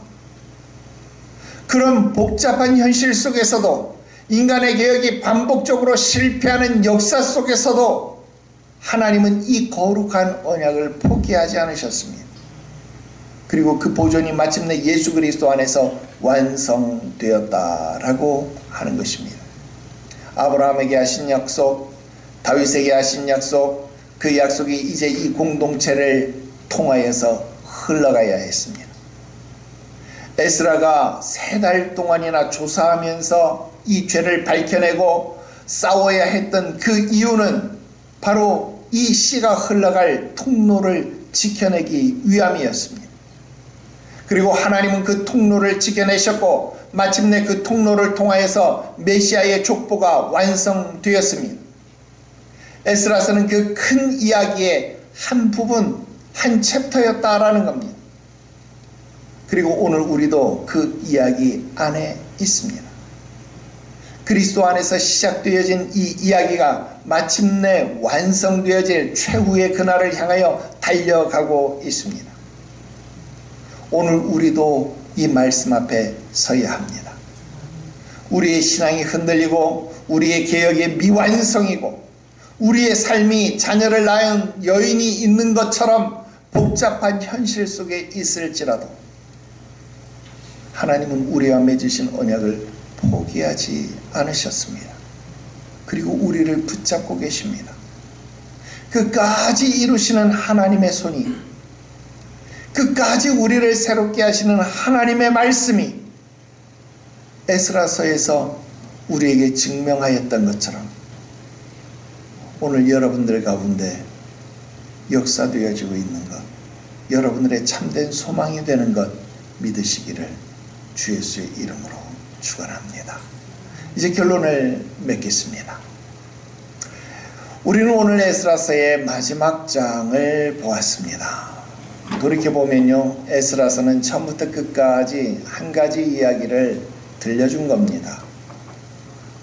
그런 복잡한 현실 속에서도 인간의 개혁이 반복적으로 실패하는 역사 속에서도 하나님은 이 거룩한 언약을 포기하지 않으셨습니다. 그리고 그 보존이 마침내 예수 그리스도 안에서 완성되었다라고 하는 것입니다. 아브라함에게 하신 약속, 다윗에게 하신 약속, 그 약속이 이제 이 공동체를 통하여서 흘러가야 했습니다. 에스라가 3달 동안이나 조사하면서 이 죄를 밝혀내고 싸워야 했던 그 이유는 바로 이 씨가 흘러갈 통로를 지켜내기 위함이었습니다. 그리고 하나님은 그 통로를 지켜내셨고 마침내 그 통로를 통하여서 메시아의 족보가 완성되었습니다. 에스라서는 그 큰 이야기의 한 부분, 한 챕터였다라는 겁니다. 그리고 오늘 우리도 그 이야기 안에 있습니다. 그리스도 안에서 시작되어진 이 이야기가 마침내 완성되어질 최후의 그날을 향하여 달려가고 있습니다. 오늘 우리도 이 말씀 앞에 서야 합니다. 우리의 신앙이 흔들리고 우리의 개혁이 미완성이고 우리의 삶이 자녀를 낳은 여인이 있는 것처럼 복잡한 현실 속에 있을지라도 하나님은 우리와 맺으신 언약을 포기하지 않으셨습니다. 그리고 우리를 붙잡고 계십니다. 끝까지 이루시는 하나님의 손이, 끝까지 우리를 새롭게 하시는 하나님의 말씀이 에스라서에서 우리에게 증명하였던 것처럼 오늘 여러분들 가운데 역사되어지고 있는 것, 여러분들의 참된 소망이 되는 것 믿으시기를 주 예수의 이름으로 축원합니다. 이제 결론을 맺겠습니다. 우리는 오늘 에스라서의 마지막 장을 보았습니다. 돌이켜보면요, 에스라서는 처음부터 끝까지 한 가지 이야기를 들려준 겁니다.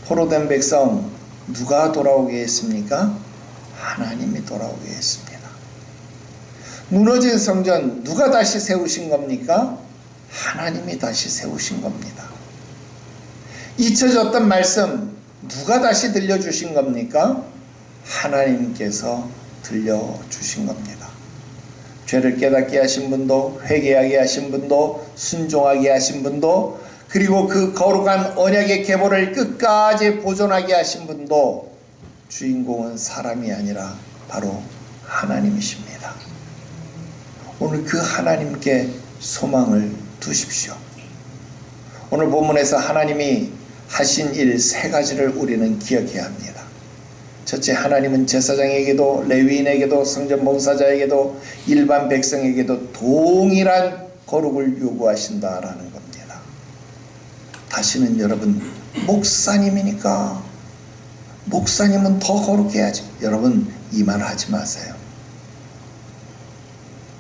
포로된 백성 누가 돌아오게 했습니까? 하나님이 돌아오게 했습니다. 무너진 성전 누가 다시 세우신 겁니까? 하나님이 다시 세우신 겁니다. 잊혀졌던 말씀 누가 다시 들려주신 겁니까? 하나님께서 들려주신 겁니다. 죄를 깨닫게 하신 분도, 회개하게 하신 분도, 순종하게 하신 분도, 그리고 그 거룩한 언약의 계보를 끝까지 보존하게 하신 분도 주인공은 사람이 아니라 바로 하나님이십니다. 오늘 그 하나님께 소망을 두십시오. 오늘 본문에서 하나님이 하신 일 3가지를 우리는 기억해야 합니다. 첫째, 하나님은 제사장에게도 레위인에게도 성전 봉사자에게도 일반 백성에게도 동일한 거룩을 요구하신다라는 겁니다. 다시는 여러분, 목사님이니까 목사님은 더 거룩해야지. 여러분, 이 말 하지 마세요.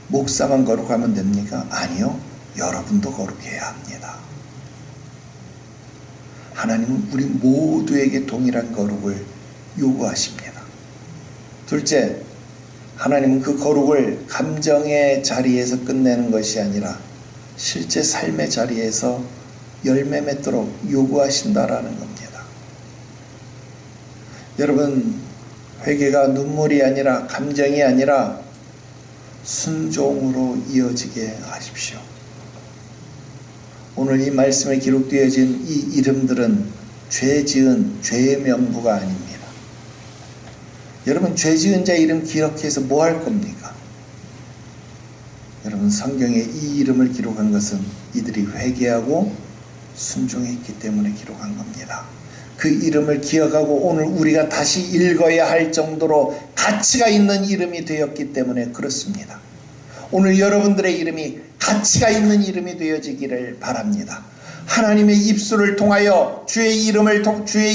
목사만 거룩하면 됩니까? 아니요. 여러분도 거룩해야 합니다. 하나님은 우리 모두에게 동일한 거룩을 요구하십니다. 둘째, 하나님은 그 거룩을 감정의 자리에서 끝내는 것이 아니라 실제 삶의 자리에서 열매 맺도록 요구하신다라는 겁니다. 여러분, 회개가 눈물이 아니라 감정이 아니라 순종으로 이어지게 하십시오. 오늘 이 말씀에 기록되어진 이 이름들은 죄 지은 죄의 명부가 아닙니다. 여러분, 죄 지은 자 이름 기록해서 뭐 할 겁니까? 여러분, 성경에 이 이름을 기록한 것은 이들이 회개하고 순종했기 때문에 기록한 겁니다. 그 이름을 기억하고 오늘 우리가 다시 읽어야 할 정도로 가치가 있는 이름이 되었기 때문에 그렇습니다. 오늘 여러분들의 이름이 가치가 있는 이름이 되어지기를 바랍니다. 하나님의 입술을 통하여 주의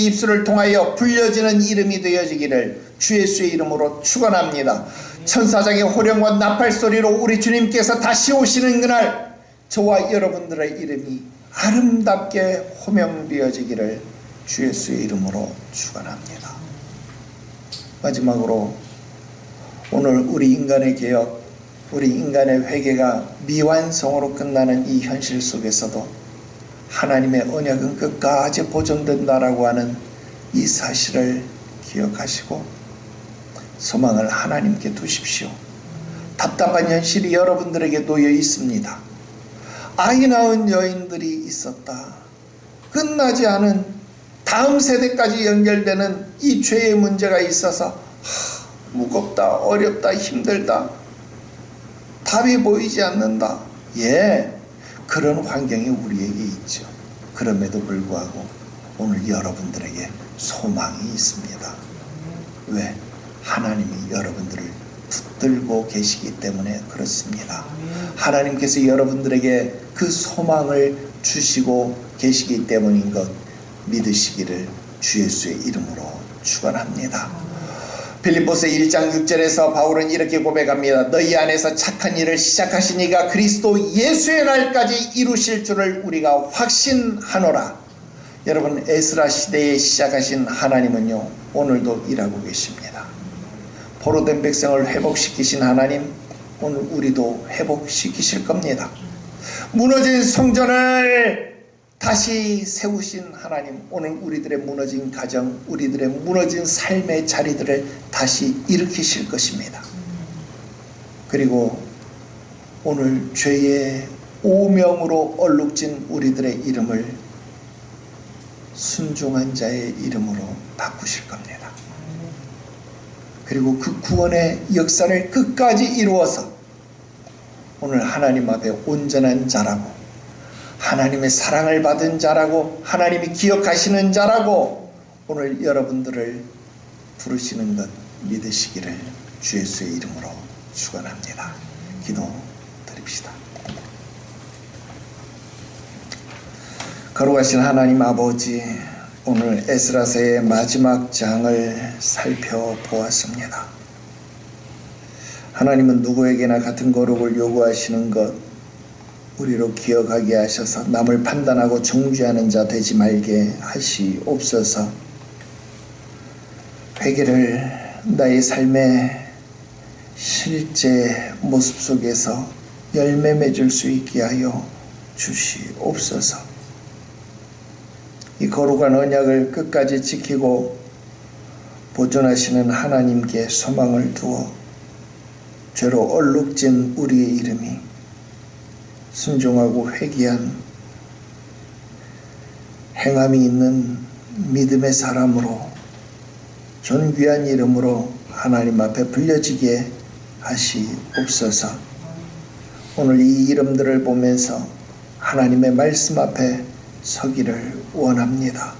입술을 통하여 불려지는 이름이 되어지기를 주 예수의 이름으로 축원합니다. 천사장의 호령과 나팔 소리로 우리 주님께서 다시 오시는 그날 저와 여러분들의 이름이 아름답게 호명되어지기를 주 예수의 이름으로 축원합니다. 마지막으로 오늘 우리 인간의 개혁, 우리 인간의 회개가 미완성으로 끝나는 이 현실 속에서도 하나님의 언약은 끝까지 보존된다라고 하는 이 사실을 기억하시고 소망을 하나님께 두십시오. 답답한 현실이 여러분들에게 놓여 있습니다. 아이 낳은 여인들이 있었다. 끝나지 않은 다음 세대까지 연결되는 이 죄의 문제가 있어서 무겁다, 어렵다, 힘들다, 답이 보이지 않는다. 그런 환경이 우리에게 있죠. 그럼에도 불구하고 오늘 여러분들에게 소망이 있습니다. 왜? 하나님이 여러분들을 붙들고 계시기 때문에 그렇습니다. 하나님께서 여러분들에게 그 소망을 주시고 계시기 때문인 것 믿으시기를 주 예수의 이름으로 축원합니다. 빌립보서 1장 6절에서 바울은 이렇게 고백합니다. 너희 안에서 착한 일을 시작하신 이가 그리스도 예수의 날까지 이루실 줄을 우리가 확신하노라. 여러분, 에스라 시대에 시작하신 하나님은요, 오늘도 일하고 계십니다. 포로된 백성을 회복시키신 하나님, 오늘 우리도 회복시키실 겁니다. 무너진 성전을 다시 세우신 하나님, 오늘 우리들의 무너진 가정, 우리들의 무너진 삶의 자리들을 다시 일으키실 것입니다. 그리고 오늘 죄의 오명으로 얼룩진 우리들의 이름을 순종한 자의 이름으로 바꾸실 겁니다. 그리고 그 구원의 역사를 끝까지 이루어서 오늘 하나님 앞에 온전한 자라고, 하나님의 사랑을 받은 자라고, 하나님이 기억하시는 자라고 오늘 여러분들을 부르시는 것 믿으시기를 주 예수의 이름으로 축원합니다. 기도 드립시다. 거룩하신 하나님 아버지, 오늘 에스라서의 마지막 장을 살펴보았습니다. 하나님은 누구에게나 같은 거룩을 요구하시는 것 우리로 기억하게 하셔서 남을 판단하고 정죄하는 자 되지 말게 하시옵소서. 회개를 나의 삶의 실제 모습 속에서 열매 맺을 수 있게 하여 주시옵소서. 이 거룩한 언약을 끝까지 지키고 보존하시는 하나님께 소망을 두어 죄로 얼룩진 우리의 이름이 순종하고 회개한 행함이 있는 믿음의 사람으로 존귀한 이름으로 하나님 앞에 불려지게 하시옵소서. 오늘 이 이름들을 보면서 하나님의 말씀 앞에 서기를 원합니다.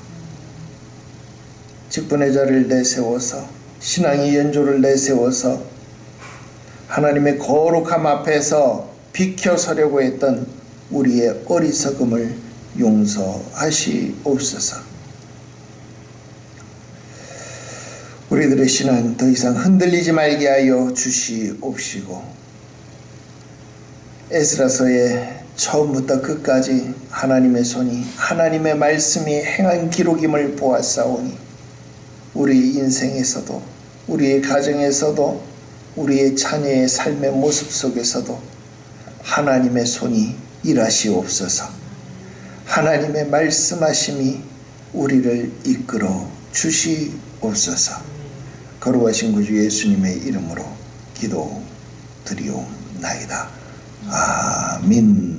직분의 자를 내세워서 신앙의 연조를 내세워서 하나님의 거룩함 앞에서 비켜서려고 했던 우리의 어리석음을 용서하시옵소서. 우리들의 신앙 더 이상 흔들리지 말게 하여 주시옵시고, 에스라서의 처음부터 끝까지 하나님의 손이, 하나님의 말씀이 행한 기록임을 보았사오니 우리 인생에서도, 우리의 가정에서도, 우리의 자녀의 삶의 모습 속에서도 하나님의 손이 일하시옵소서. 하나님의 말씀하심이 우리를 이끌어 주시옵소서. 거룩하신 구주 예수님의 이름으로 기도드리옵나이다. 아멘.